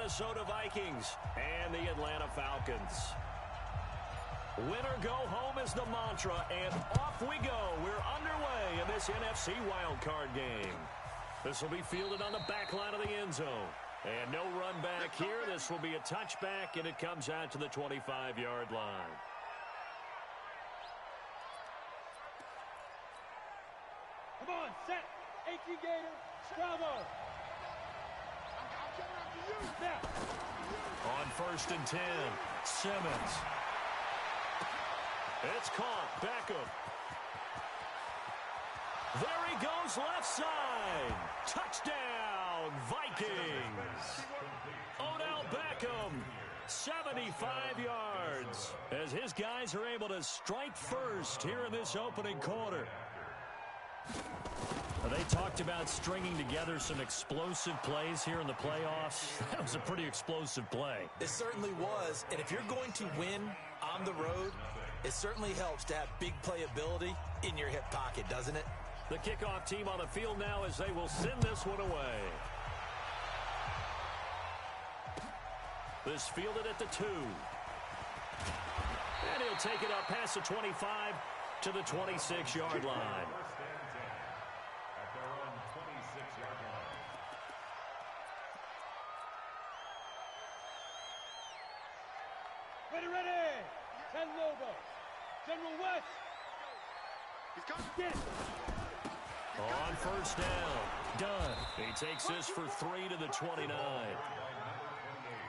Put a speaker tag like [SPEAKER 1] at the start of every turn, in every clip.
[SPEAKER 1] Minnesota Vikings and the Atlanta Falcons. Win or go home is the mantra, and off we go. We're underway in this NFC wildcard game. This will be fielded on the back line of the end zone. And no run back here. This will be a touchback, and it comes out to the 25-yard line.
[SPEAKER 2] Come on, set. 18 Gator. Bravo.
[SPEAKER 1] On 1st and 10, Simmons. It's caught. Beckham. There he goes, left side. Touchdown, Vikings. Odell Beckham, 75 yards, as his guys are able to strike first here in this opening quarter. They talked about stringing together some explosive plays here in the playoffs. That was a pretty explosive play.
[SPEAKER 3] It certainly was, and if you're going to win on the road, it certainly helps to have big playability in your hip pocket, doesn't it?
[SPEAKER 1] The kickoff team on the field now as they will send this one away. This fielded at the 2. And he'll take it up past the 25 to the 26-yard line.
[SPEAKER 2] Ready. 10 logo. General West. He's coming. Get it.
[SPEAKER 1] On 1st down, Dunn. He takes this for 3 to the 29.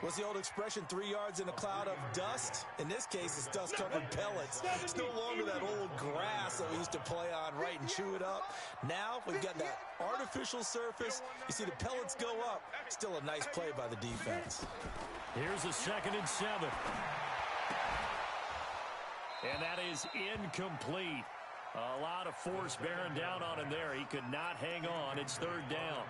[SPEAKER 3] What's the old expression, 3 yards in a cloud of dust? In this case, it's dust-covered pellets. It's no longer that old grass that we used to play on, right, and chew it up. Now we've got that artificial surface. You see the pellets go up. Still a nice play by the defense.
[SPEAKER 1] Here's a 2nd and 7. And that is incomplete. A lot of force bearing down on him there. He could not hang on. It's 3rd down.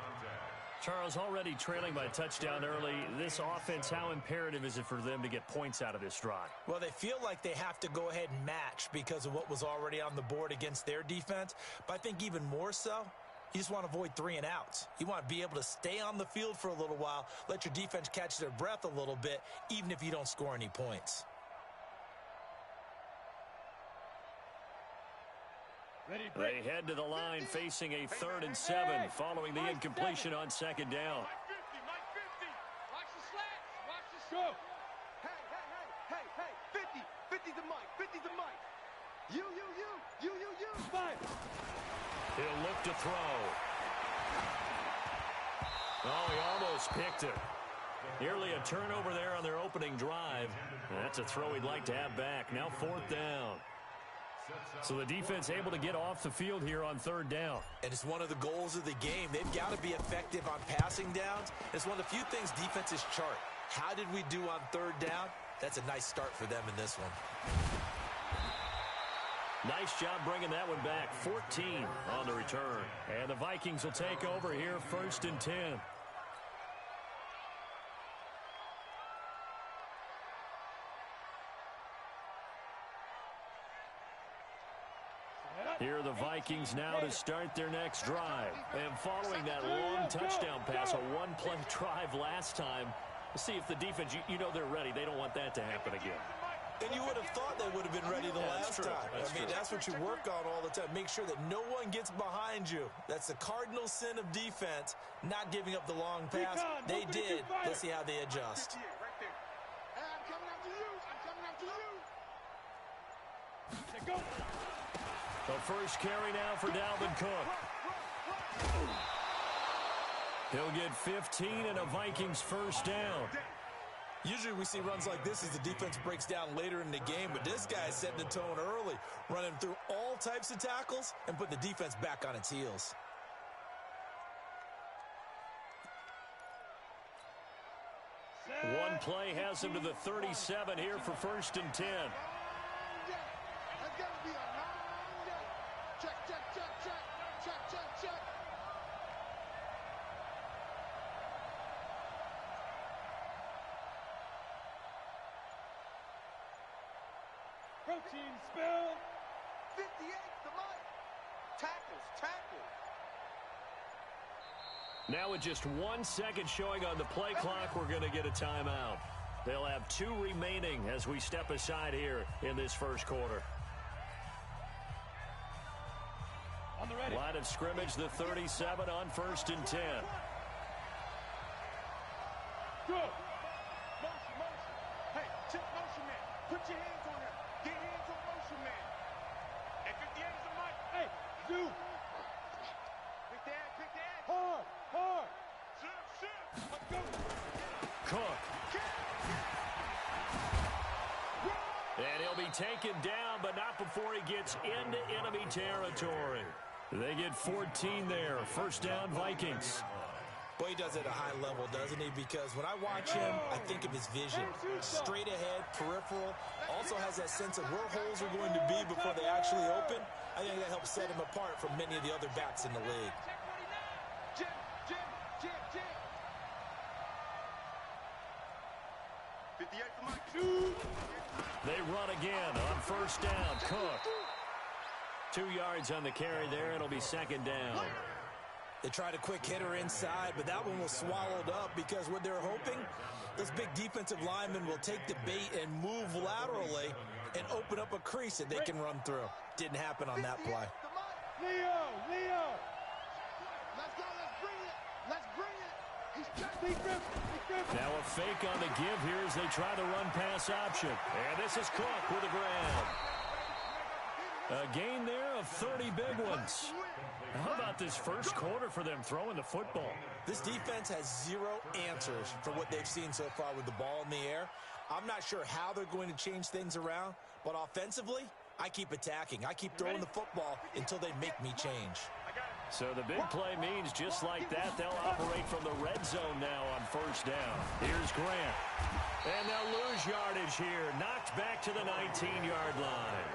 [SPEAKER 1] Charles, already trailing by a touchdown early. This offense, how imperative is it for them to get points out of this drive?
[SPEAKER 3] Well, they feel like they have to go ahead and match because of what was already on the board against their defense. But I think even more so, you just want to avoid 3 and outs. You want to be able to stay on the field for a little while, let your defense catch their breath a little bit, even if you don't score any points.
[SPEAKER 1] They head to the line facing a 3rd and 7 following the incompletion on 2nd down.
[SPEAKER 2] Mike 50. Watch the slats. Watch the show. Hey. 50 to Mike. 50 to Mike. You. 5.
[SPEAKER 1] He'll look to throw. Oh, he almost picked it. Nearly a turnover there on their opening drive. That's a throw he'd like to have back. Now 4th down. So the defense able to get off the field here on 3rd down.
[SPEAKER 3] And it's one of the goals of the game. They've got to be effective on passing downs. It's one of the few things defenses chart. How did we do on 3rd down? That's a nice start for them in this one.
[SPEAKER 1] Nice job bringing that one back. 14 on the return. And the Vikings will take over here 1st and 10. Here are the Vikings now to start their next drive. And following that long touchdown pass, a one-play drive last time, we'll see if the defense, you know they're ready. They don't want that to happen again.
[SPEAKER 3] And you would have thought they would have been ready the last time. That's what you work on all the time. Make sure that no one gets behind you. That's the cardinal sin of defense, not giving up the long pass. They did. Let's see how they adjust.
[SPEAKER 2] I'm coming after you. Go.
[SPEAKER 1] The first carry now for Dalvin Cook. He'll get 15 and a Vikings 1st down.
[SPEAKER 3] Usually we see runs like this as the defense breaks down later in the game, but this guy is setting the tone early, running through all types of tackles and putting the defense back on its heels.
[SPEAKER 1] One play has him to the 37 here for 1st and 10.
[SPEAKER 2] Protein spill.
[SPEAKER 4] 58 to Mike. Tackles.
[SPEAKER 1] Now with just 1 second showing on the play clock, we're going to get a timeout. They'll have 2 remaining as we step aside here in this first quarter.
[SPEAKER 2] On the ready.
[SPEAKER 1] Line of scrimmage, the 37 on 1st and 10.
[SPEAKER 2] Go. Motion, motion. Hey, check motion man. Put your hands on him. Get hands on motion man. And 58 is a mic. Hey, do. Pick that, pick that. Hard, hard. Shoot. Let's go.
[SPEAKER 1] Cook. And he'll be taken down, but not before he gets into enemy territory. They get 14 there. First down, Vikings.
[SPEAKER 3] Boy, he does it at a high level, doesn't he? Because when I watch him, I think of his vision. Straight ahead, peripheral. Also has that sense of where holes are going to be before they actually open. I think that helps set him apart from many of the other backs in the league.
[SPEAKER 1] They run again on first down. Cook. 2 yards on the carry there. It'll be second down.
[SPEAKER 3] They tried a quick hitter inside, but that one was swallowed up because what they're hoping, those big defensive linemen will take the bait and move laterally and open up a crease that they can run through. Didn't happen on that play.
[SPEAKER 2] Leo. Let's go, let's bring it. Let's bring it.
[SPEAKER 1] Now a fake on the give here as they try the run-pass option. And this is Cook with a grab. A gain there of 30 big ones. How about this first quarter for them throwing the football?
[SPEAKER 3] This defense has 0 answers for what they've seen so far with the ball in the air. I'm not sure how they're going to change things around, but offensively, I keep attacking. I keep throwing the football until they make me change.
[SPEAKER 1] So the big play means just like that, they'll operate from the red zone now on first down. Here's Grant. And they'll lose yardage here. Knocked back to the 19-yard line.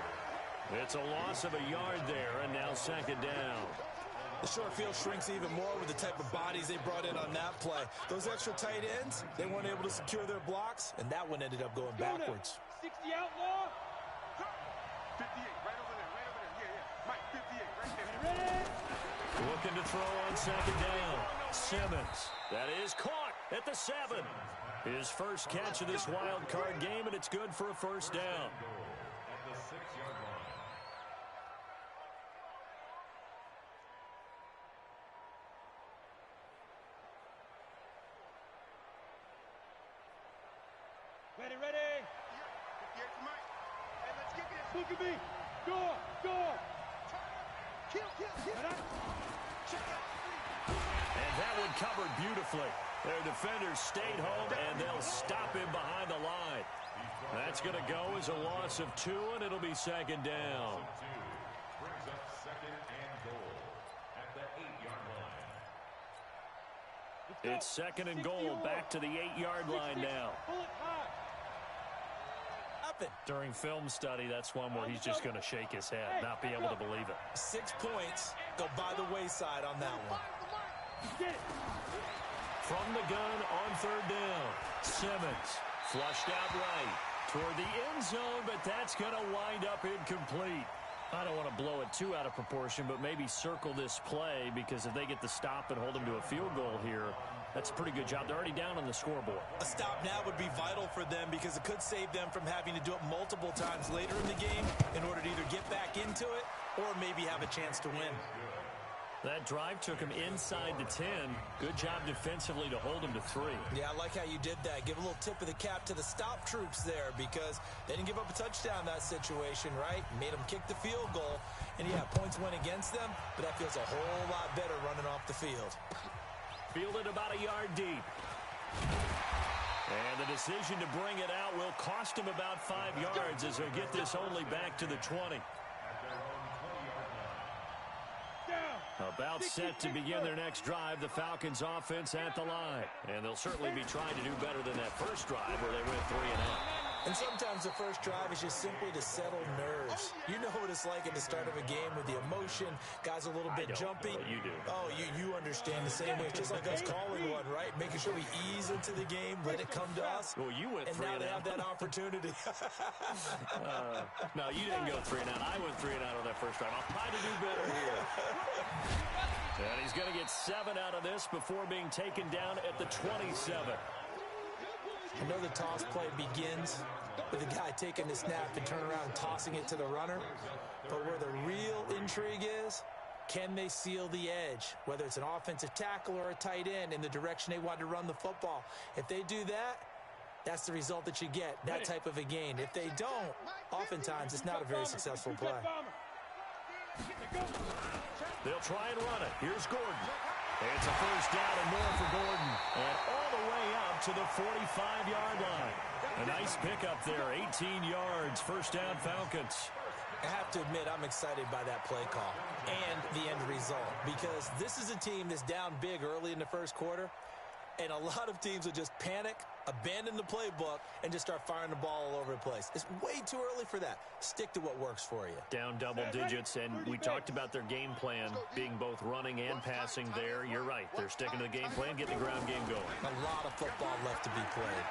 [SPEAKER 1] It's a loss of a yard there, and now second down.
[SPEAKER 3] The short field shrinks even more with the type of bodies they brought in on that play. Those extra tight ends, they weren't able to secure their blocks, and that one ended up going backwards.
[SPEAKER 2] 60 outlaw. 58, right over there, Yeah. Mike, 58, right there. Ready?
[SPEAKER 1] Looking to throw on second down. Simmons. That is caught at the 7. His first catch of this wild card game, and it's good for a first down.
[SPEAKER 2] Ready. Here's Mike. Hey, let's get this. Look at me. Go. Kill.
[SPEAKER 1] And that one covered beautifully. Their defenders stayed home, and they'll stop him behind the line. That's going to go as a loss of 2, and it'll be second down.
[SPEAKER 4] Brings up second and goal at the 8-yard line.
[SPEAKER 1] It's second and goal, back to the 8-yard line now. During film study, that's one where he's just going to shake his head, not be able to believe it.
[SPEAKER 3] 6 points go by the wayside on that one.
[SPEAKER 1] From the gun on third down, Simmons flushed out right toward the end zone, but that's going to wind up incomplete. I don't want to blow it too out of proportion, but maybe circle this play, because if they get the stop and hold them to a field goal here, that's a pretty good job. They're already down on the scoreboard.
[SPEAKER 3] A stop now would be vital for them because it could save them from having to do it multiple times later in the game in order to either get back into it or maybe have a chance to win.
[SPEAKER 1] That drive took him inside the 10. Good job defensively to hold him to 3.
[SPEAKER 3] Yeah, I like how you did that. Give a little tip of the cap to the stop troops there because they didn't give up a touchdown in that situation, right? Made them kick the field goal. And, yeah, points went against them, but that feels a whole lot better running off the field.
[SPEAKER 1] Fielded about a yard deep. And the decision to bring it out will cost him about 5 yards as they'll get this only back to the 20. About set to begin their next drive, the Falcons offense at the line. And they'll certainly be trying to do better than that first drive where they went 3 and out.
[SPEAKER 3] And sometimes the first drive is just simply to settle nerves. You know what it's like at the start of a game with the emotion. Guys are a little bit jumpy.
[SPEAKER 1] You do.
[SPEAKER 3] Oh, you understand the same way. It's just like us calling one, right? Making sure we ease into the game, let it come to us.
[SPEAKER 1] Well, you went 3 and out.
[SPEAKER 3] And now they have that opportunity.
[SPEAKER 1] No, you didn't go 3 and out. I went 3 and out on that first drive. I'll try to do better here. And he's going to get 7 out of this before being taken down at the 27.
[SPEAKER 3] I know the toss play begins with the guy taking the snap and turn around and tossing it to the runner. But where the real intrigue is, can they seal the edge, whether it's an offensive tackle or a tight end, in the direction they want to run the football? If they do that, that's the result that you get, that type of a gain. If they don't, oftentimes it's not a very successful play.
[SPEAKER 1] They'll try and run it. Here's Gordon. It's a first down and more for Gordon. And all the way up to the 45-yard line. A nice pickup there, 18 yards, first down Falcons.
[SPEAKER 3] I have to admit, I'm excited by that play call and the end result, because this is a team that's down big early in the first quarter, and a lot of teams will just panic, abandon the playbook, and just start firing the ball all over the place. It's way too early for that. Stick to what works for you.
[SPEAKER 1] Down double digits, and we talked about their game plan being both running and passing there. You're right. They're sticking to the game plan, getting the ground game going.
[SPEAKER 3] A lot of football left to be played.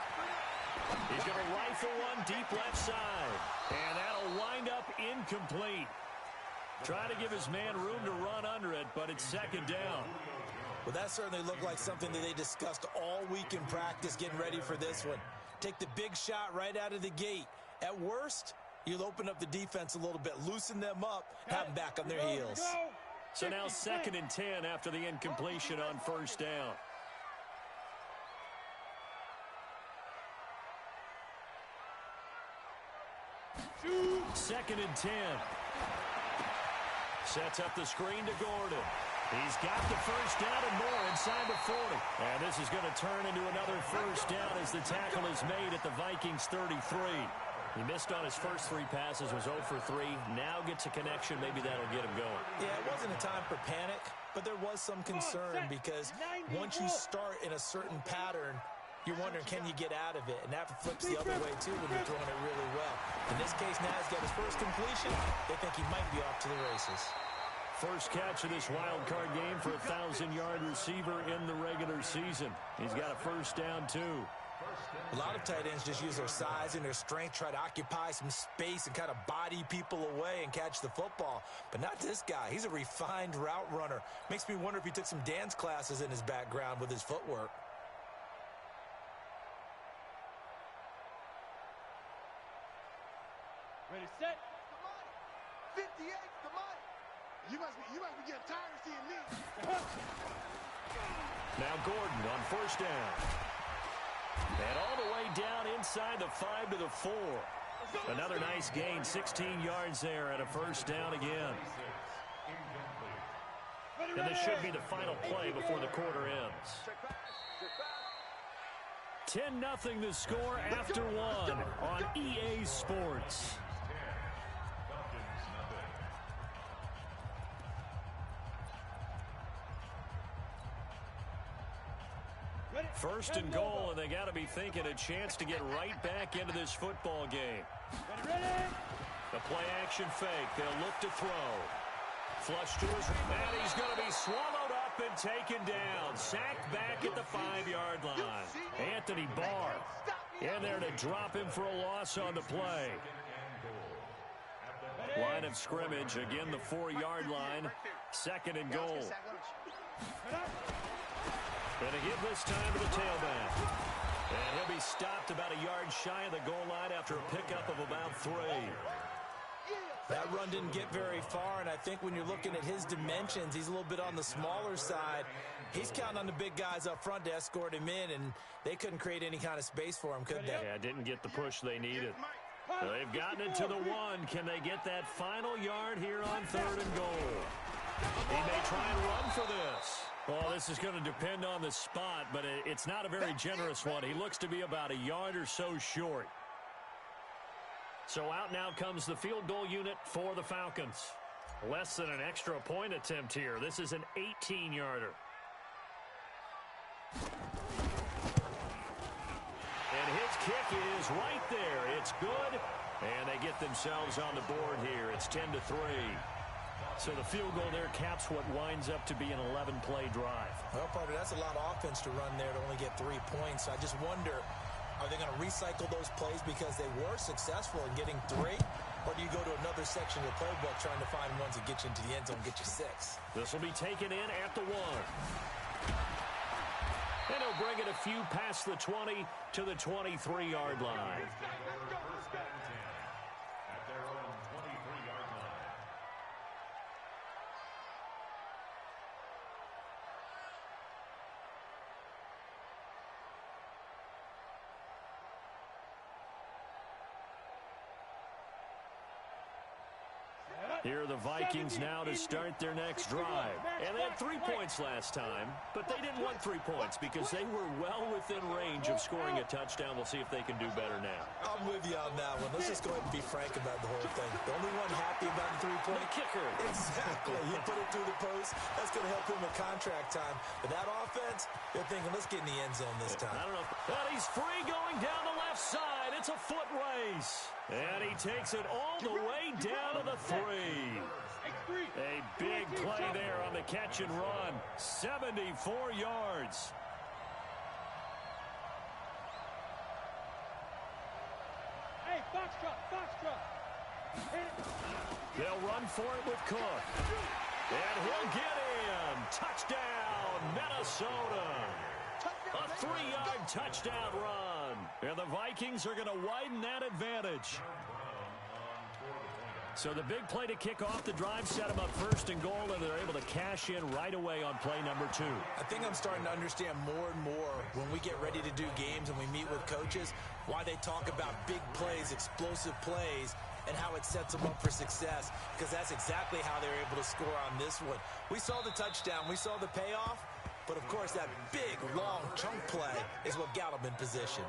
[SPEAKER 1] He's going to rifle one deep left side, and that'll wind up incomplete. Trying to give his man room to run under it, but it's second down.
[SPEAKER 3] Well, that certainly looked like something that they discussed all week in practice, getting ready for this one. Take the big shot right out of the gate. At worst, you'll open up the defense a little bit, loosen them up, have them back on their heels.
[SPEAKER 1] So now 2nd and 10 after the incompletion on first down. Second and 10. Sets up the screen to Gordon. He's got the first down and more inside the 40. And this is going to turn into another first down as the tackle is made at the Vikings 33. He missed on his first 3 passes, was 0 for 3. Now gets a connection. Maybe that'll get him going.
[SPEAKER 3] Yeah, it wasn't a time for panic, but there was some concern because once you start in a certain pattern, you're wondering, can you get out of it? And that flips the other way, too, when you're throwing it really well. In this case, now he's got his first completion. They think he might be off to the races.
[SPEAKER 1] First catch of this wild card game for a 1,000-yard receiver in the regular season. He's got a first down, too.
[SPEAKER 3] A lot of tight ends just use their size and their strength, try to occupy some space and kind of body people away and catch the football. But not this guy. He's a refined route runner. Makes me wonder if he took some dance classes in his background with his footwork.
[SPEAKER 2] Ready, set. 58, come on. You must be getting tired of seeing me.
[SPEAKER 1] Now Gordon on first down. And all the way down inside the 5 to the 4. Another nice gain, 16 yards there, and a first down again. And this should be the final play before the quarter ends. 10-0 the score after 1 on EA Sports. First and goal, and they got to be thinking a chance to get right back into this football game. The play action fake. They'll look to throw. Flush to his right. And he's going to be swallowed up and taken down. Sacked back at the 5-yard line. Anthony Barr in there to drop him for a loss on the play. Line of scrimmage, again the 4-yard line. Second and goal. And a give this time to the tailback. And he'll be stopped about a yard shy of the goal line after a pickup of about 3.
[SPEAKER 3] That run didn't get very far, and I think when you're looking at his dimensions, he's a little bit on the smaller side. He's counting on the big guys up front to escort him in, and they couldn't create any kind of space for him, could they?
[SPEAKER 1] Yeah, didn't get the push they needed. They've gotten it to the 1. Can they get that final yard here on 3rd and goal? He may try and run for this. Well, this is going to depend on the spot, but it's not a very generous one. He looks to be about a yard or so short. So out now comes the field goal unit for the Falcons. Less than an extra point attempt here. This is an 18-yarder. And his kick is right there. It's good. And they get themselves on the board here. It's 10-3. So the field goal there caps what winds up to be an 11-play drive.
[SPEAKER 3] Well, partner, that's a lot of offense to run there to only get 3 points. I just wonder, are they going to recycle those plays because they were successful in getting 3? Or do you go to another section of the playbook trying to find ones that get you into the end zone and get you 6?
[SPEAKER 1] This will be taken in at the 1. And he'll bring it a few past the 20 to the 23-yard line.
[SPEAKER 4] At their own 23-yard line.
[SPEAKER 1] Here are the Vikings now to start their next drive. And they had 3 points last time, but they didn't want 3 points because they were well within range of scoring a touchdown. We'll see if they can do better now.
[SPEAKER 3] I'm with you on that one. Let's just go ahead and be frank about the whole thing. The only one happy about the 3-point
[SPEAKER 1] kicker.
[SPEAKER 3] Exactly. He put it through the post. That's going to help him with contract time. But that offense, they're thinking, let's get in the end zone this time.
[SPEAKER 1] I don't know. But he's free going down the left side. It's a foot race. And he takes it all the way down to the 3. A big play there on the catch and run. 74 yards.
[SPEAKER 2] Hey, foxtrot.
[SPEAKER 1] They'll run for it with Cook. And he'll get in. Touchdown, Minnesota. A 3-yard touchdown run. And the Vikings are going to widen that advantage. So the big play to kick off the drive set them up first and goal, and they're able to cash in right away on play number 2.
[SPEAKER 3] I think I'm starting to understand more and more when we get ready to do games and we meet with coaches why they talk about big plays, explosive plays, and how it sets them up for success, because that's exactly how they were able to score on this one. We saw the touchdown. We saw the payoff. But, of course, that big, long chunk play is what got them in position.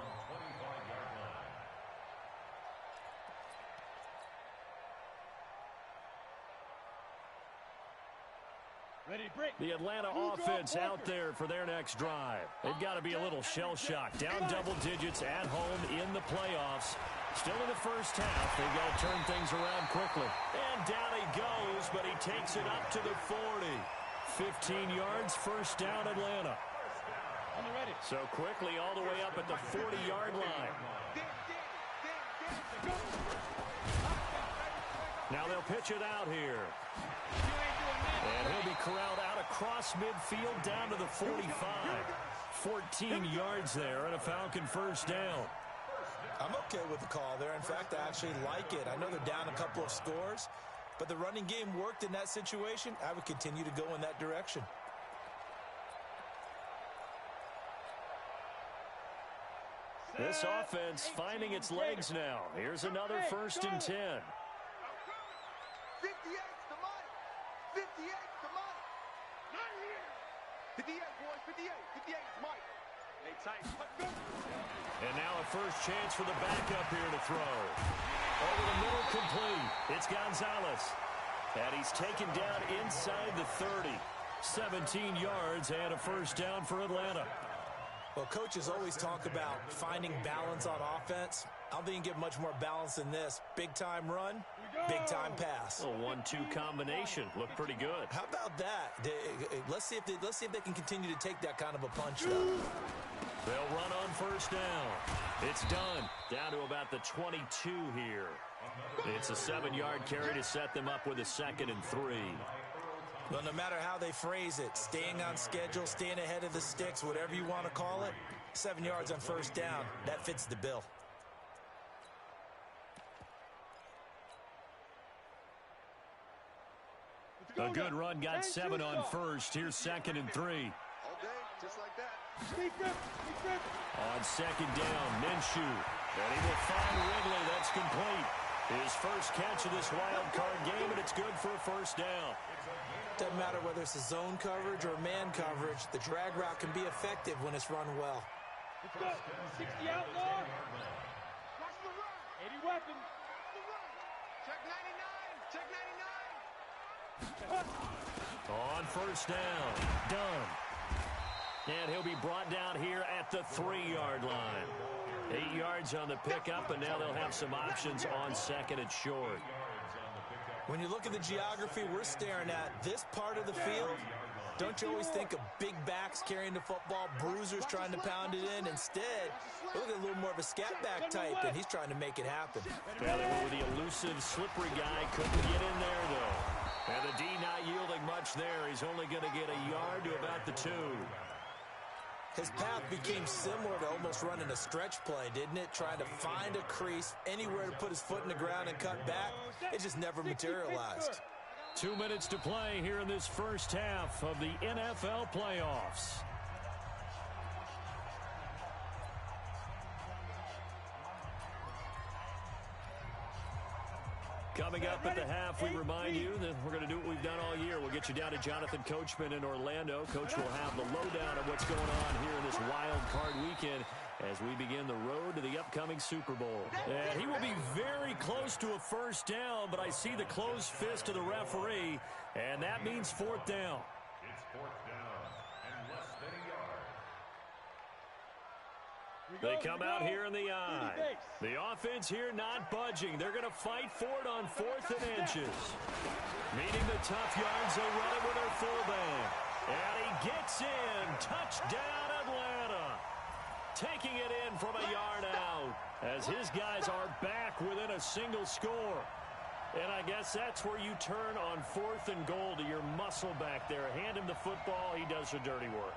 [SPEAKER 1] The Atlanta offense out there for their next drive. They've got to be a little shell-shocked. Down double digits at home in the playoffs. Still in the first half. They've got to turn things around quickly. And down he goes, but he takes it up to the 40. 15 yards, first down, Atlanta. So quickly all the way up at the 40-yard line. Now they'll pitch it out here. And he'll be corralled out across midfield down to the 45. 14 yards there and a Falcon first down.
[SPEAKER 3] I'm okay with the call there. In fact, I actually like it. I know they're down a couple of scores, but the running game worked in that situation. I would continue to go in that direction.
[SPEAKER 1] This offense finding its legs now. Here's another 1st and 10.
[SPEAKER 2] 58's the money. 58's the money. Not here. 58, boys. 58. 58's Mike. Hey, tight.
[SPEAKER 1] And now a first chance for the backup here to throw. Over the middle, complete. It's Gonzalez. And he's taken down inside the 30. 17 yards and a first down for Atlanta.
[SPEAKER 3] Well, coaches always talk about finding balance on offense. I don't think you can get much more balance than this. Big-time run, big-time pass.
[SPEAKER 1] A 1-2 combination. Looked pretty good.
[SPEAKER 3] How about that? Let's see if they can continue to take that kind of a punch, though.
[SPEAKER 1] They'll run on first down. It's done. Down to about the 22 here. It's a 7-yard carry to set them up with a 2nd and 3.
[SPEAKER 3] Well, no matter how they phrase it, staying on schedule, staying ahead of the sticks, whatever you want to call it, 7 yards on first down, that fits the bill.
[SPEAKER 1] A good run, got 7 on first. Here's 2nd and 3.
[SPEAKER 2] All day, just like that.
[SPEAKER 1] On 2nd down, Minshew. And he will find Ridley. That's complete. His first catch of this wild card game, and it's good for a first down.
[SPEAKER 3] Doesn't matter whether it's a zone coverage or man coverage, the drag route can be effective when it's run well.
[SPEAKER 2] Let's go. 60 outlaw. Watch the run. 80 weapon. Check 99. Check 99.
[SPEAKER 1] On first down. Done. And he'll be brought down here at the 3-yard line. 8 yards on the pickup, and now they'll have some options on 2nd and short.
[SPEAKER 3] When you look at the geography we're staring at, this part of the field, Don't you always think of big backs carrying the football, bruisers trying to pound it in? Instead, look at a little more of a scat back type, and he's trying to make it happen.
[SPEAKER 1] Yeah, they went with the elusive, slippery guy. Couldn't get in there, though. And the D not yielding much there. He's only going to get a yard to about the 2.
[SPEAKER 3] His path became similar to almost running a stretch play, didn't it? Trying to find a crease, anywhere to put his foot in the ground and cut back. It just never materialized.
[SPEAKER 1] 2 minutes to play here in this first half of the NFL playoffs. Coming up at the half, we remind you that we're going to do what we've done all year. We'll get you down to Jonathan Coachman in Orlando. Coach will have the lowdown of what's going on here in this wild card weekend as we begin the road to the upcoming Super Bowl. And he will be very close to a first down, but I see the closed fist of the referee, and that means 4th down.
[SPEAKER 4] It's 4th down and less than a yard.
[SPEAKER 1] They come out here in the eye. The offense here not budging. They're going to fight for it on 4th and inches. Meeting the tough yards, they run it with their fullback. And he gets in. Touchdown, Atlanta. Taking it in from a yard out as his guys are back within a single score. And I guess that's where you turn on 4th and goal to your muscle back there. Hand him the football. He does the dirty work.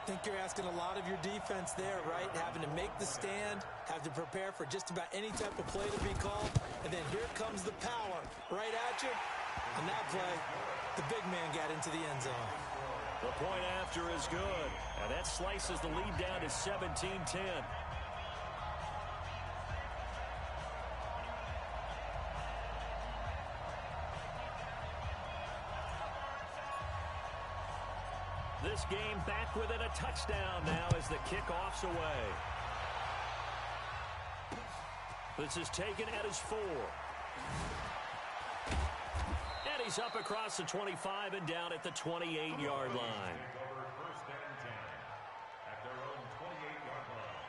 [SPEAKER 3] I think you're asking a lot of your defense there, right? Having to make the stand, have to prepare for just about any type of play to be called, and then here comes the power right at you. On that play, the big man got into the end zone.
[SPEAKER 1] The point after is good, and that slices the lead down to 17-10. This game back within a touchdown now as the kickoff's away. This is taken at his 4. And he's up across the 25 and down at the 28-yard line.
[SPEAKER 4] First and 10 at their own 28-yard line.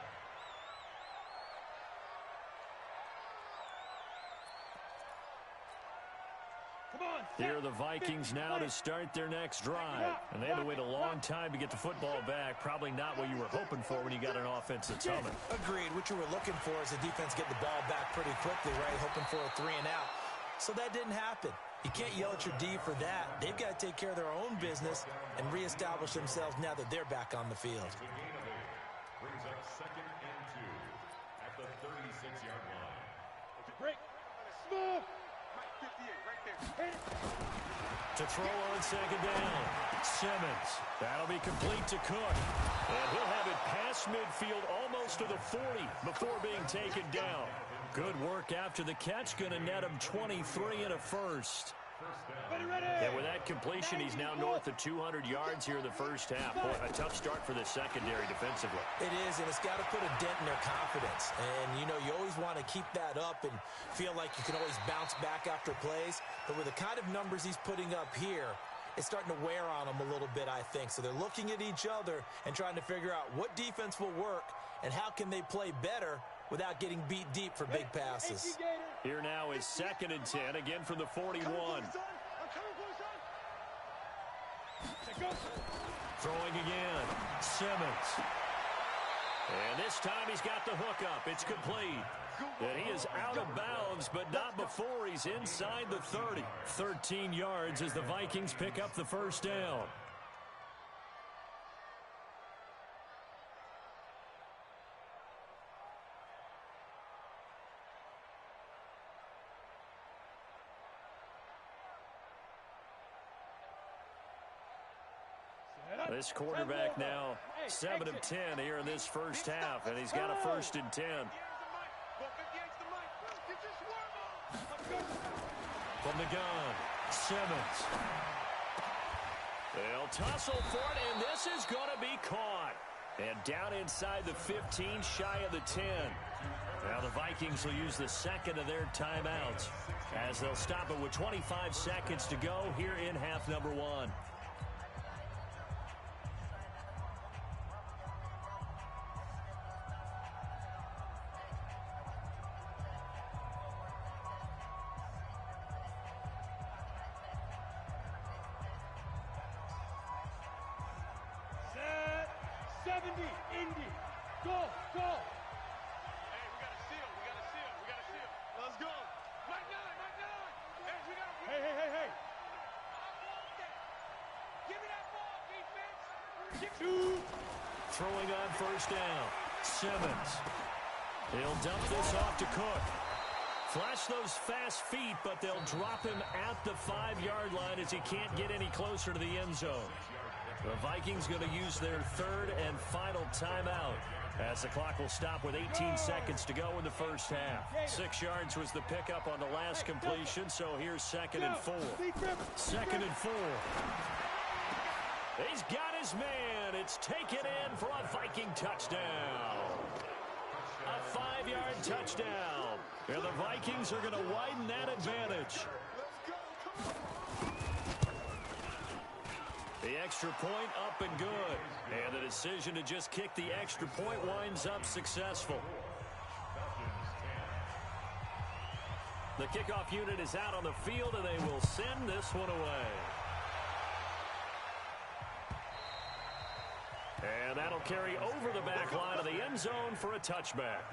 [SPEAKER 1] Here are the Vikings now to start their next drive. And they had to wait a long time to get the football back. Probably not what you were hoping for when you got an offense that's humming.
[SPEAKER 3] Agreed. What you were looking for is the defense get the ball back pretty quickly, right? Hoping for a 3 and out. So that didn't happen. You can't yell at your D for that. They've got to take care of their own business and reestablish themselves now that they're back on the field.
[SPEAKER 4] The gain of 8 brings up 2nd and 2 at the 36-yard line.
[SPEAKER 2] Break. Smooth. 58 right there.
[SPEAKER 1] To throw on 2nd down. Simmons. That'll be complete to Cook. And he'll have it past midfield almost to the 40 before being taken down. Good work after the catch. Going to net him 23 and a first. And with that completion, he's now north of 200 yards here in the first half. Boy, a tough start for the secondary defensively.
[SPEAKER 3] It is, and it's got to put a dent in their confidence. And, you know, you always want to keep that up and feel like you can always bounce back after plays. But with the kind of numbers he's putting up here, it's starting to wear on them a little bit, I think. So they're looking at each other and trying to figure out what defense will work and how can they play better without getting beat deep for big passes.
[SPEAKER 1] Here now is 2nd and 10, again from the 41. Throwing again, Simmons. And this time he's got the hook up. It's complete. And he is out of bounds, but not before he's inside the 30. 13 yards as the Vikings pick up the first down. This quarterback now 7 of 10 here in this first half, and he's got a 1st and 10. From the gun, Simmons. They'll tussle for it, and this is going to be caught. And down inside the 15, shy of the 10. Now the Vikings will use the 2nd of their timeouts as they'll stop it with 25 seconds to go here in half number 1.
[SPEAKER 2] 70, Indy. Go, go. Hey, we got a seal. We got a seal. We got a seal. Let's go. Mike 9, Mike 9. Hey, we got a... Hey. Give me that ball, defense. Two.
[SPEAKER 1] Throwing on first down. Simmons. He'll dump this off to Cook. Flash those fast feet, but they'll drop him at the 5-yard line as he can't get any closer to the end zone. The Vikings going to use their third and final timeout as the clock will stop with 18 seconds to go in the first half. 6 yards was the pickup on the last completion, so here's 2nd and 4. 2nd and 4. He's got his man. It's taken in for a Viking touchdown. A 5-yard touchdown. And the Vikings are going to widen that advantage. The extra point up and good. And the decision to just kick the extra point winds up successful. The kickoff unit is out on the field, and they will send this one away. And that'll carry over the back line of the end zone for a touchback.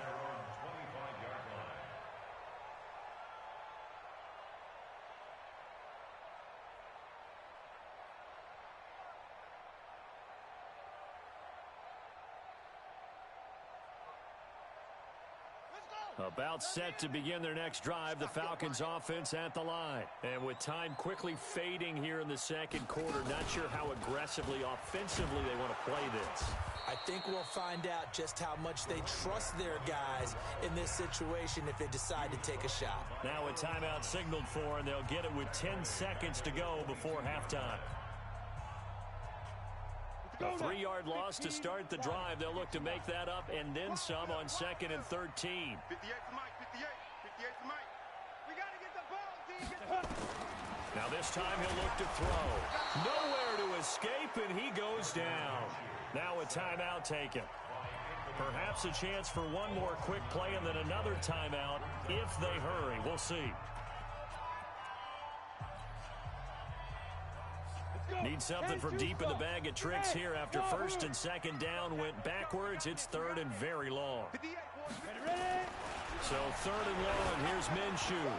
[SPEAKER 1] About set to begin their next drive, the Falcons offense at the line. And with time quickly fading here in the second quarter, not sure how aggressively, offensively they want to play this.
[SPEAKER 3] I think we'll find out just how much they trust their guys in this situation if they decide to take a shot.
[SPEAKER 1] Now a timeout signaled for, and they'll get it with 10 seconds to go before halftime. A 3-yard loss to start the drive. They'll look to make that up and then some on 2nd and 13.
[SPEAKER 2] 58 to Mike, 58 to Mike. We got to get the ball, D.
[SPEAKER 1] Now this time he'll look to throw. Nowhere to escape, and he goes down. Now a timeout taken. Perhaps a chance for one more quick play and then another timeout if they hurry. We'll see. Need something from deep in the bag of tricks here after 1st and 2nd down went backwards. It's 3rd and very long. So 3rd and long, and here's Minshew.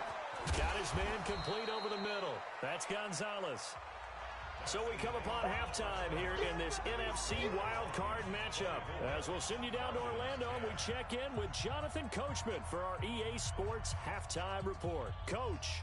[SPEAKER 1] Got his man complete over the middle. That's Gonzalez. So we come upon halftime here in this NFC wildcard matchup. As we'll send you down to Orlando, and we check in with Jonathan Coachman for our EA Sports Halftime Report. Coach.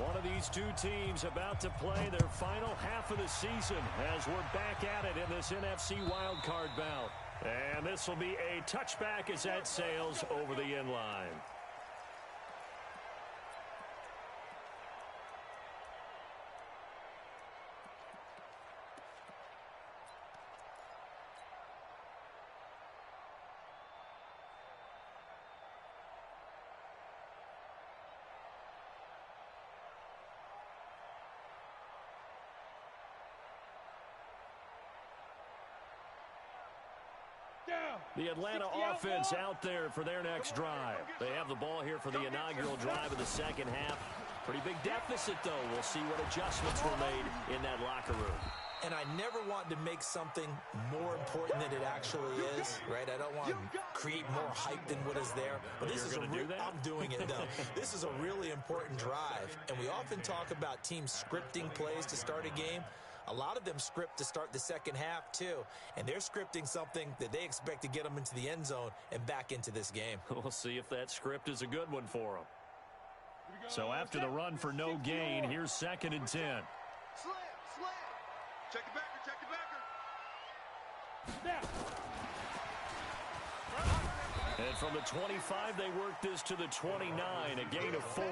[SPEAKER 1] One of these two teams about to play their final half of the season as we're back at it in this NFC wildcard bout. And this will be a touchback as that sails over the end line. The Atlanta offense out there for their next drive. They have the ball here for the inaugural drive of the second half. Pretty big deficit, though. We'll see what adjustments were made in that locker room.
[SPEAKER 3] And I never want to make something more important than it actually is, right? I don't want to create more hype than what is there. But this is I'm doing it, though. This is a really important drive. And we often talk about teams scripting plays to start a game. A lot of them script to start the second half, too. And they're scripting something that they expect to get them into the end zone and back into this game.
[SPEAKER 1] We'll see if that script is a good one for them. So after the run for no gain, here's 2nd and 10.
[SPEAKER 2] Slam. Check the backer.
[SPEAKER 1] And from the 25, they work this to the 29, a gain of 4.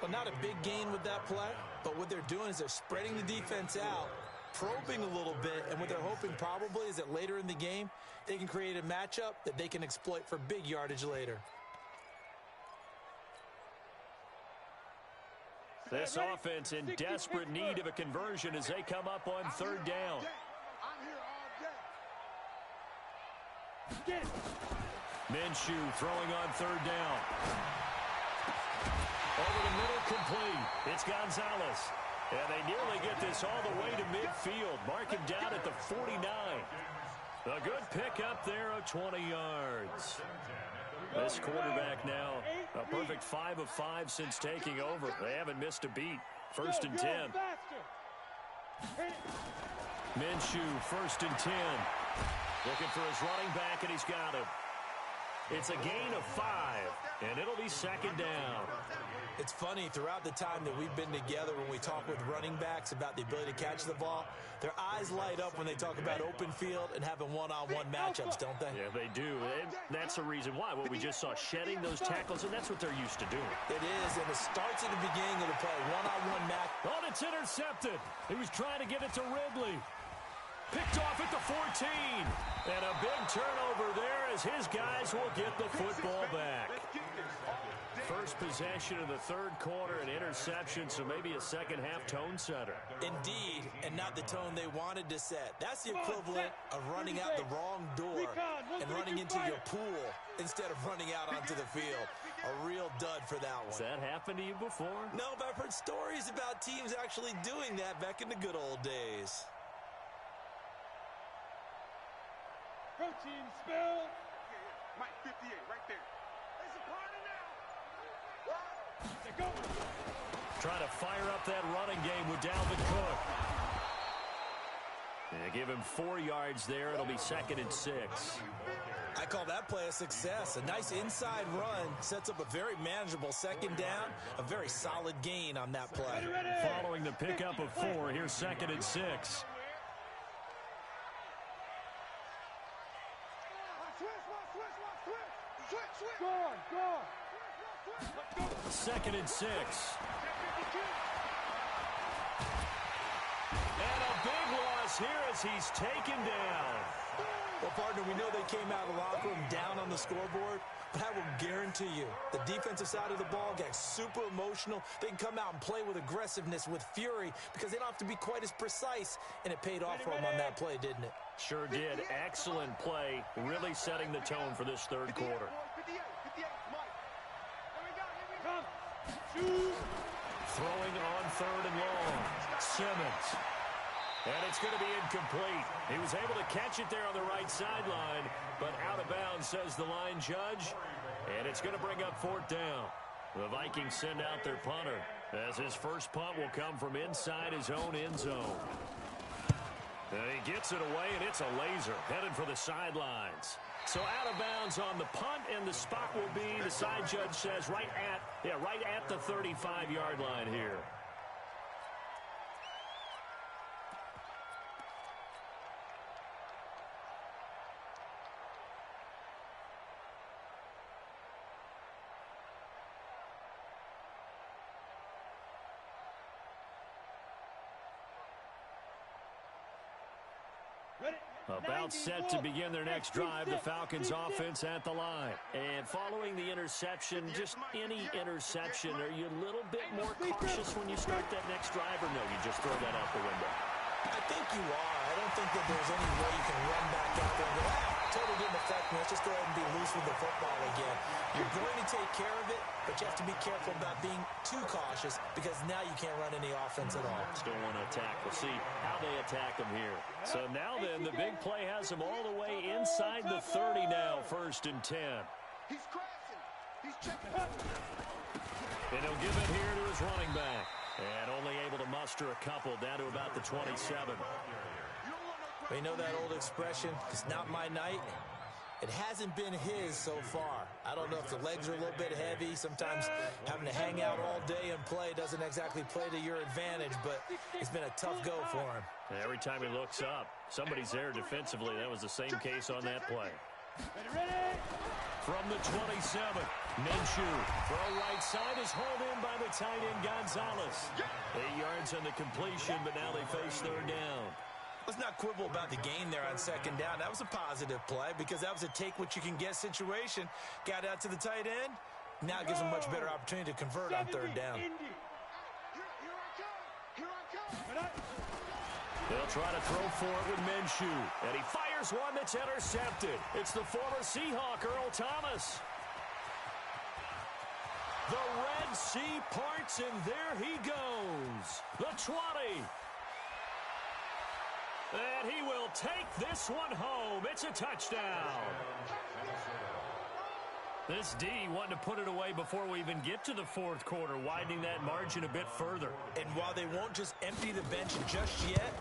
[SPEAKER 3] Well, not a big gain with that play, but what they're doing is they're spreading the defense out, probing a little bit, and what they're hoping probably is that later in the game, they can create a matchup that they can exploit for big yardage later.
[SPEAKER 1] This offense in desperate need of a conversion as they come up on 3rd down.
[SPEAKER 2] I'm here all day.
[SPEAKER 1] Minshew throwing on third down. Over the middle, complete. It's Gonzalez. And they nearly get this all the way to midfield. Mark him down at the 49. A good pickup there of 20 yards. This quarterback now a perfect 5 of 5 since taking over. They haven't missed a beat. 1st and 10. Minshew, 1st and 10. Looking for his running back, and he's got him. It's a gain of 5, and it'll be 2nd down.
[SPEAKER 3] It's funny, throughout the time that we've been together, when we talk with running backs about the ability to catch the ball, their eyes light up when they talk about open field and having one-on-one matchups, don't they?
[SPEAKER 1] Yeah, they do. And that's the reason why. What we just saw, shedding those tackles, and that's what they're used to doing.
[SPEAKER 3] It is, and it starts at the beginning of the play. One-on-one match.
[SPEAKER 1] Oh, it's intercepted. He was trying to get it to Ridley. Picked off at the 14. And a big turnover there as his guys will get the football back. First possession of the 3rd quarter, an interception, so maybe a second-half tone setter.
[SPEAKER 3] Indeed, and not the tone they wanted to set. That's the equivalent of running out the wrong door and running into your pool instead of running out onto the field. A real dud for that one.
[SPEAKER 1] Has that happened to you before?
[SPEAKER 3] No, but I've heard stories about teams actually doing that back in the good old days.
[SPEAKER 2] Protein spill. Mike 58 right there. It's a party now. Go.
[SPEAKER 1] Trying to fire up that running game with Dalvin Cook. They give him 4 yards there. It'll be 2nd and 6.
[SPEAKER 3] I call that play a success. A nice inside run sets up a very manageable 2nd down. A very solid gain on that play.
[SPEAKER 1] Following the pickup of 4, here's 2nd and 6.
[SPEAKER 2] Go.
[SPEAKER 1] 2nd and 6. And a big loss here as he's taken down.
[SPEAKER 3] Well, partner, we know they came out of the locker room down on the scoreboard, but I will guarantee you the defensive side of the ball gets super emotional. They can come out and play with aggressiveness, with fury, because they don't have to be quite as precise, and it paid off for them on that play, didn't it?
[SPEAKER 1] Sure did. Excellent play, really setting the tone for this 3rd quarter. Throwing on 3rd and long. Simmons. And it's going to be incomplete. He was able to catch it there on the right sideline, but out of bounds, says the line judge. And it's going to bring up 4th down. The Vikings send out their punter, as his first punt will come from inside his own end zone. And he gets it away, and it's a laser headed for the sidelines. So out of bounds on the punt, and the spot will be, the side judge says, right at the 35-yard line here. About set to begin their next drive, the Falcons offense at the line. And following the interception, just any interception, are you a little bit more cautious when you start that next drive, or no, you just throw that out the window?
[SPEAKER 3] I think you are. I don't think that there's any way you can run back out there and go, totally didn't affect me. Let's just go ahead and be loose with the football again. You're going to take care of it, but you have to be careful about being too cautious, because now you can't run any offense at all.
[SPEAKER 1] Still want to attack. We'll see how they attack them here. So now then, the big play has them all the way inside the 30 now, 1st and 10.
[SPEAKER 2] He's crashing. He's checking.
[SPEAKER 1] And he'll give it here to his running back. And only able to muster a couple down to about the 27.
[SPEAKER 3] We know that old expression, it's not my night. It hasn't been his so far. I don't know if the legs are a little bit heavy. Sometimes having to hang out all day and play doesn't exactly play to your advantage, but it's been a tough go for him.
[SPEAKER 1] Every time he looks up, somebody's there defensively. That was the same case on that play. From the 27, Minshew. Throw right side is hauled in by the tight end Gonzalez. 8 yards on the completion, but now they face 3rd down.
[SPEAKER 3] Let's not quibble about the gain there on 2nd down. That was a positive play, because that was a take-what-you-can-get situation. Got out to the tight end. Now it gives them a much better opportunity to convert on 3rd down.
[SPEAKER 1] They'll try to throw for it with Minshew. And he fires There's one that's intercepted. It's the former Seahawk, Earl Thomas. The Red Sea parts, and there he goes. The 20. And he will take this one home. It's a touchdown. This D wanted to put it away before we even get to the fourth quarter, widening that margin a bit further.
[SPEAKER 3] And while they won't just empty the bench just yet,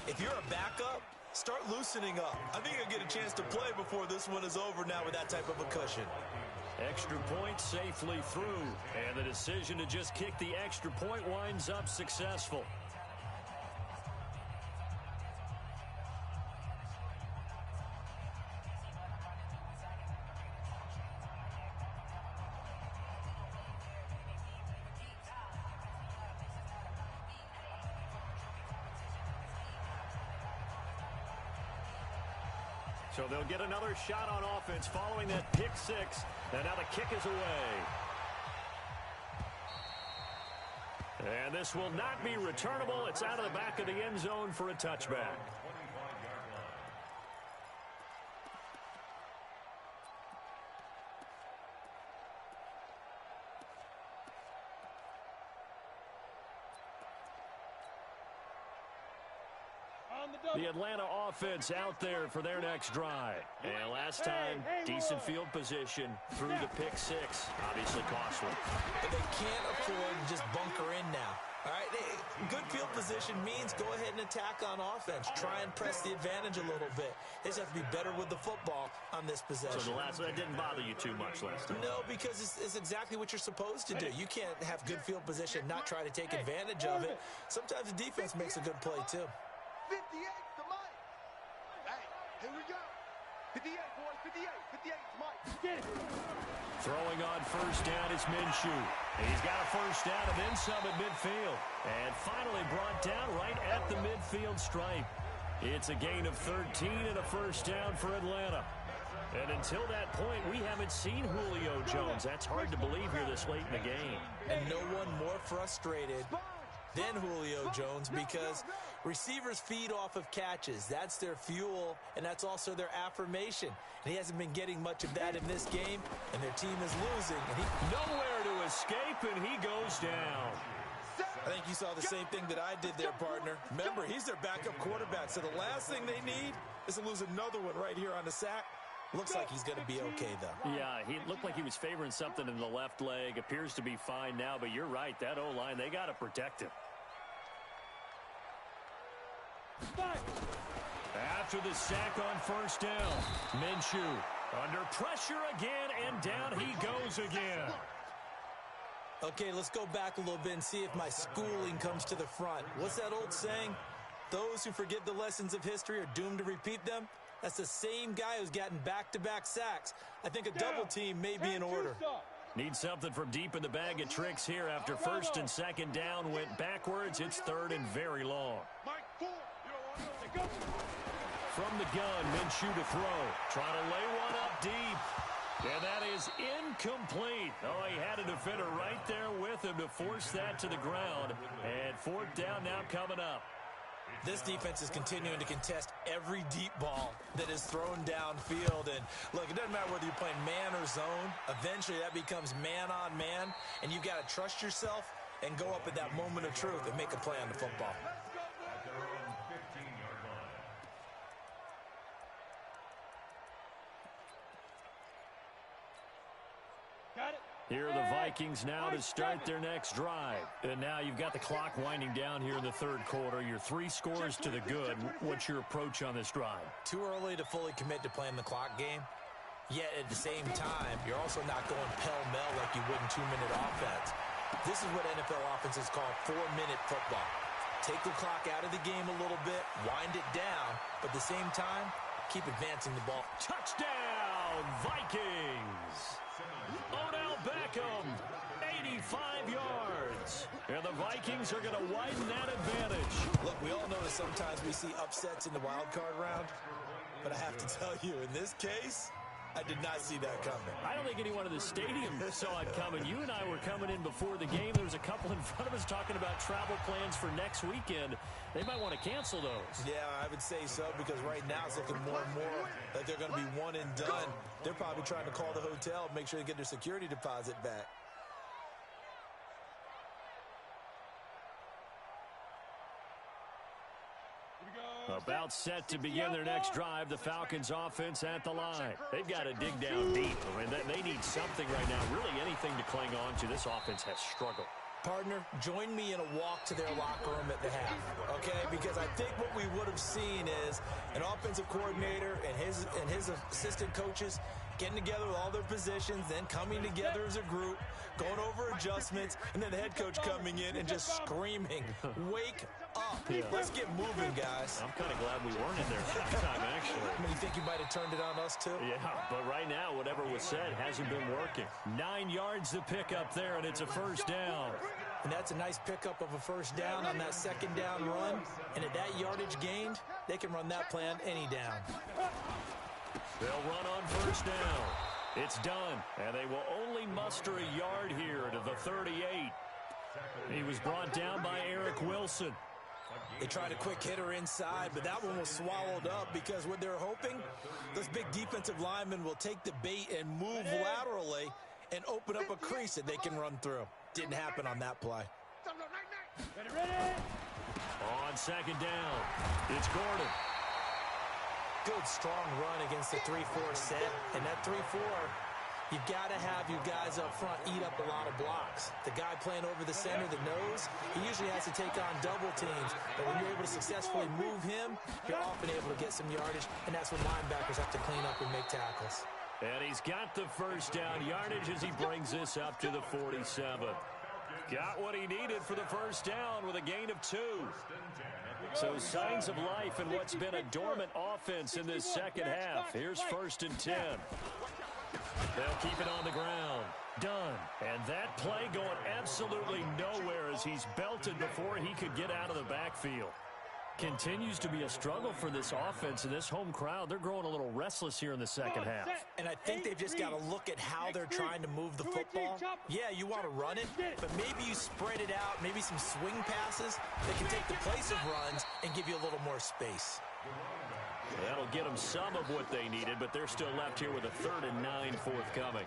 [SPEAKER 3] if you're a backup, start loosening up. I think you'll get a chance to play before this one is over now with that type of a cushion.
[SPEAKER 1] Extra point safely through, and the decision to just kick the extra point winds up successful. So they'll get another shot on offense following that pick six. And now the kick is away. And this will not be returnable. It's out of the back of the end zone for a touchback. The Atlanta offense out there for their next drive. And last time, decent field position through the pick six. Obviously costly.
[SPEAKER 3] But they can't afford to just bunker in now. All right, good field position means go ahead and attack on offense. Try and press the advantage a little bit. They just have to be better with the football on this possession.
[SPEAKER 1] So that didn't bother you too much last time?
[SPEAKER 3] No, because it's exactly what you're supposed to do. You can't have good field position, not try to take advantage of it. Sometimes the defense makes a good play, too.
[SPEAKER 2] 58 to Mike. Hey, here we go. 58, boys, 58. 58 to Mike. Get it.
[SPEAKER 1] Throwing on first down is Minshew. He's got a first down and then some at midfield. And finally brought down right at the midfield stripe. It's a gain of 13 and a first down for Atlanta. And until that point, we haven't seen Julio Jones. That's hard to believe here this late in the game.
[SPEAKER 3] And no one more frustrated than Julio Jones, because receivers feed off of catches. That's their fuel, and that's also their affirmation. And he hasn't been getting much of that in this game, and their team is losing. And
[SPEAKER 1] nowhere to escape, and he goes down.
[SPEAKER 3] I think you saw the same thing that I did there, partner. Remember, he's their backup quarterback, so the last thing they need is to lose another one right here on the sack. Looks like he's going to be okay, though.
[SPEAKER 1] Yeah, he looked like he was favoring something in the left leg. Appears to be fine now, but you're right. That O-line, they got to protect him. After the sack on first down, Minshew under pressure again, and down he goes again.
[SPEAKER 3] Okay, let's go back a little bit and see if my schooling comes to the front. What's that old saying? Those who forget the lessons of history are doomed to repeat them. That's the same guy who's gotten back-to-back sacks. I think a double team may be in order.
[SPEAKER 1] Need something from deep in the bag of tricks here after first and second down went backwards. It's third and very long. From the gun, Minshew to throw. Trying to lay one up deep. And that is incomplete. Oh, he had a defender right there with him to force that to the ground. And fourth down now coming up.
[SPEAKER 3] This defense is continuing to contest every deep ball that is thrown downfield. And look, it doesn't matter whether you're playing man or zone. Eventually that becomes man on man. And you've got to trust yourself and go up at that moment of truth and make a play on the football.
[SPEAKER 1] Here are the Vikings now to start their next drive. And now you've got the clock winding down here in the third quarter. Your 3 scores to the good. What's your approach on this drive?
[SPEAKER 3] Too early to fully commit to playing the clock game. Yet at the same time, you're also not going pell-mell like you would in 2-minute offense. This is what NFL offenses call 4-minute football. Take the clock out of the game a little bit, wind it down, but at the same time, keep advancing the ball.
[SPEAKER 1] Touchdown, Vikings! Odell Beckham, 85 yards. And the Vikings are going to widen that advantage.
[SPEAKER 3] Look, we all know that sometimes we see upsets in the wild card round. But I have to tell you, in this case, I did not see that coming.
[SPEAKER 1] I don't think anyone in the stadium saw it coming. You and I were coming in before the game. There was a couple in front of us talking about travel plans for next weekend. They might want to cancel those.
[SPEAKER 3] Yeah, I would say so, because right now it's looking more and more like they're going to be one and done. They're probably trying to call the hotel and make sure they get their security deposit back.
[SPEAKER 1] About set to begin their next drive, the Falcons offense at the line. They've got to dig down deep. I mean, they need something right now, really anything to cling on to. This offense has struggled.
[SPEAKER 3] Partner, join me in a walk to their locker room at the half, okay? Because I think what we would have seen is an offensive coordinator and his assistant coaches getting together with all their positions, then coming together as a group, going over adjustments, and then the head coach coming in and just screaming, wake up. Yeah. Let's get moving, guys.
[SPEAKER 1] I'm kind of glad we weren't in there that time, actually.
[SPEAKER 3] I mean, you think you might have turned it on us, too?
[SPEAKER 1] Yeah, but right now, whatever was said hasn't been working. 9 yards to pick up there, and it's a first down.
[SPEAKER 3] And that's a nice pickup of a first down on that second down run. And at that yardage gained, they can run that play on any down.
[SPEAKER 1] They'll run on first down. It's done, and they will only muster a yard here to the 38. He was brought down by Eric Wilson.
[SPEAKER 3] They tried a quick hitter inside, but that one was swallowed up because what they're hoping, those big defensive linemen will take the bait and move laterally and open up a crease that they can run through. Didn't happen on that play.
[SPEAKER 1] On second down, it's Gordon.
[SPEAKER 3] Good, strong run against the 3-4 set. And that 3-4, you've got to have your guys up front eat up a lot of blocks. The guy playing over the center, the nose, he usually has to take on double teams. But when you're able to successfully move him, you're often able to get some yardage, and that's when linebackers have to clean up and make tackles.
[SPEAKER 1] And he's got the first down yardage as he brings this up to the 47. Got what he needed for the first down with a gain of 2. So signs of life in what's been a dormant offense in this second half. Here's 1st and 10. They'll keep it on the ground. Done. And that play going absolutely nowhere as he's belted before he could get out of the backfield. Continues to be a struggle for this offense and this home crowd. They're growing a little restless here in the second half.
[SPEAKER 3] And I think they've just got to look at how they're trying to move the football. Yeah, you want to run it, but maybe you spread it out, maybe some swing passes that can take the place of runs and give you a little more space.
[SPEAKER 1] That'll get them some of what they needed, but they're still left here with a 3rd and 9 forthcoming.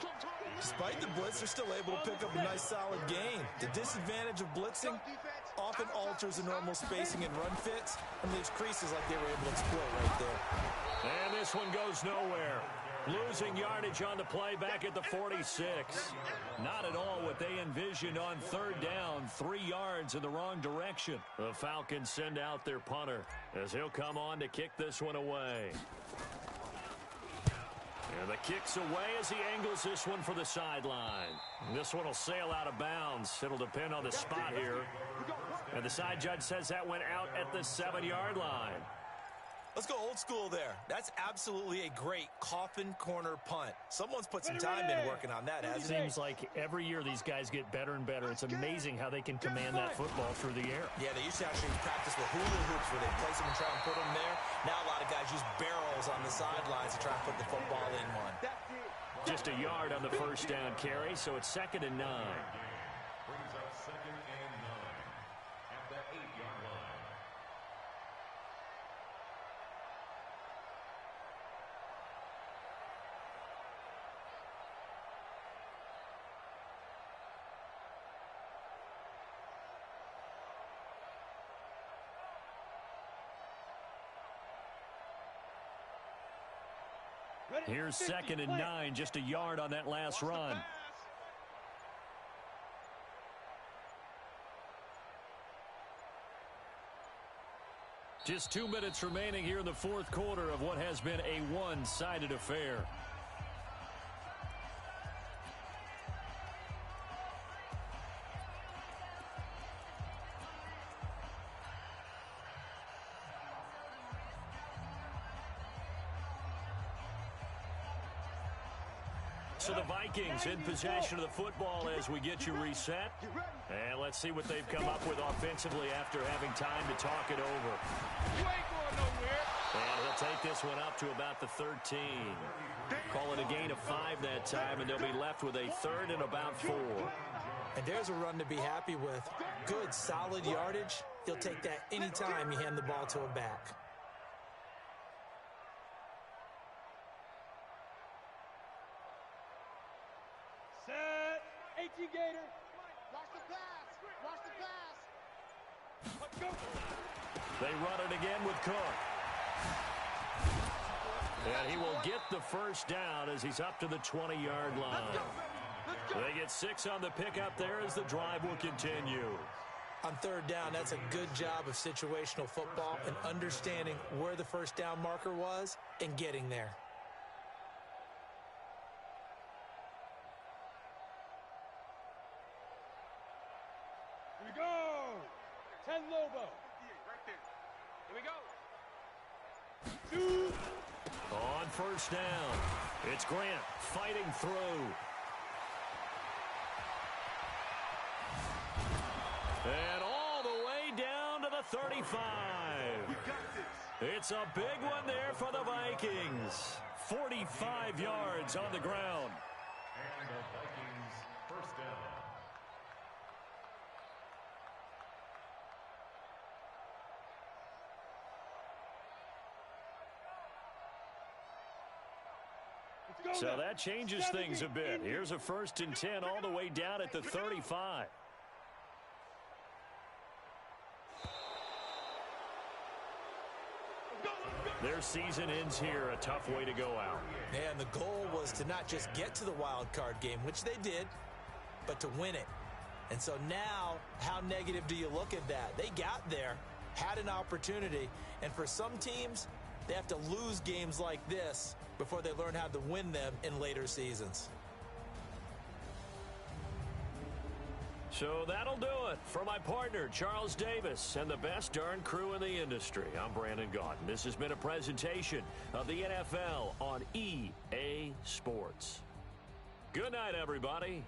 [SPEAKER 3] Despite the blitz, they're still able to pick up a nice solid gain. The disadvantage of blitzing often alters the normal spacing and run fits, and leaves creases like they were able to exploit right there.
[SPEAKER 1] And this one goes nowhere. Losing yardage on the play back at the 46. Not at all what they envisioned on 3rd down. 3 yards in the wrong direction. The Falcons send out their punter as he'll come on to kick this one away. And the kick's away as he angles this one for the sideline. This one will sail out of bounds. It'll depend on the spot here. And the side judge says that went out at the 7-yard line.
[SPEAKER 3] Let's go old school there. That's absolutely a great coffin corner punt. Someone's put some time in working on that, hasn't it?
[SPEAKER 1] Seems like every year these guys get better and better. It's amazing how they can command that football through the air.
[SPEAKER 3] Yeah, they used to actually practice with hula hoops where they place them and try and put them there. Now a lot of guys use barrels on the sidelines to try and put the football in one.
[SPEAKER 1] Just a yard on the first down carry, so it's 2nd and 9.
[SPEAKER 4] Brings up 2nd and 9 at the 8-yard line.
[SPEAKER 1] Here's 2nd and 9, just a yard on that last run. Just 2 minutes remaining here in the 4th quarter of what has been a one-sided affair. So the Vikings in possession of the football as we get you reset. And let's see what they've come up with offensively after having time to talk it over.
[SPEAKER 2] You ain't going nowhere.
[SPEAKER 1] And he'll They'll take this one up to about the 13. Call it a gain of 5 that time, and they'll be left with a third and about 4.
[SPEAKER 3] And there's a run to be happy with. Good, solid yardage. You'll take that anytime you hand the ball to a back.
[SPEAKER 2] Set. 18 Gator. Watch the pass. Watch the pass. Let's go.
[SPEAKER 1] They run it again with Cook. And he will get the first down as he's up to the 20-yard line. They get 6 on the pickup there as the drive will continue.
[SPEAKER 3] On third down, that's a good job of situational football and understanding where the first down marker was and getting there.
[SPEAKER 2] Here we go. 10 Lobo. Right there. Here we go. 2.
[SPEAKER 1] On first down, it's Grant fighting through. And all the way down to the 35. It's a big one there for the Vikings. 45 yards on the ground.
[SPEAKER 4] And the Vikings first down.
[SPEAKER 1] So that changes things a bit. Here's a 1st and 10 all the way down at the 35. Their season ends here, a tough way to go out.
[SPEAKER 3] And the goal was to not just get to the wild card game, which they did, but to win it. And so now, how negative do you look at that? They got there, had an opportunity, and for some teams, they have to lose games like this before they learn how to win them in later seasons.
[SPEAKER 1] So that'll do it for my partner, Charles Davis, and the best darn crew in the industry. I'm Brandon Gaudin. This has been a presentation of the NFL on EA Sports. Good night, everybody.